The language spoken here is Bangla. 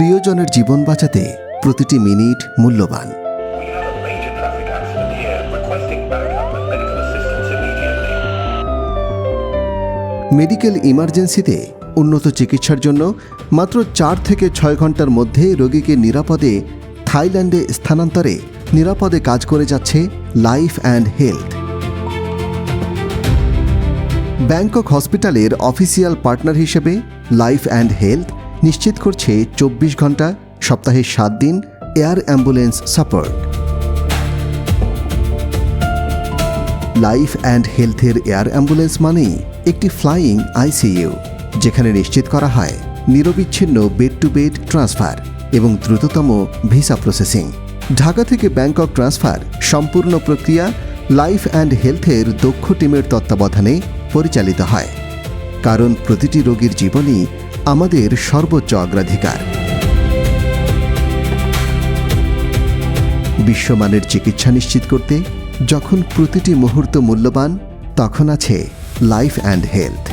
প্রিয়জনের জীবন বাঁচাতে প্রতিটি মিনিট মূল্যবান। We have a major traffic accident here, requesting backup and medical assistance immediately. Medical ইমার্জেন্সিতে উন্নত চিকিৎসার জন্য মাত্র 4 থেকে 6 ঘন্টার মধ্যে রোগীকে নিরাপদে থাইল্যান্ডে স্থানান্তরে নিরাপদে কাজ করে যাচ্ছে লাইফ অ্যান্ড হেলথ। ব্যাংকক হসপিটালের অফিসিয়াল পার্টনার হিসেবে লাইফ অ্যান্ড হেলথ নিশ্চিত করছে 24 ঘন্টা সপ্তাহে 7 দিন air ambulance support. Life and হেলথের এয়ার অ্যাম্বুলেন্স মানেই একটি ফ্লাইং আইসিইউ, যেখানে নিশ্চিত করা হয় নিরবিচ্ছিন্ন বেড টু বেড ট্রান্সফার এবং দ্রুততম ভিসা প্রসেসিং। ঢাকা থেকে ব্যাংকক ট্রান্সফার সম্পূর্ণ প্রক্রিয়া লাইফ অ্যান্ড হেলথের দক্ষ টিমের তত্ত্বাবধানে পরিচালিত হয়, কারণ প্রতিটি রোগীর জীবনই আমাদের সর্বোচ্চ অগ্রাধিকার। বিশ্বমানের চিকিৎসা নিশ্চিত করতে যখন প্রতিটি মুহূর্ত মূল্যবান, তখন আছে লাইফ অ্যান্ড হেলথ।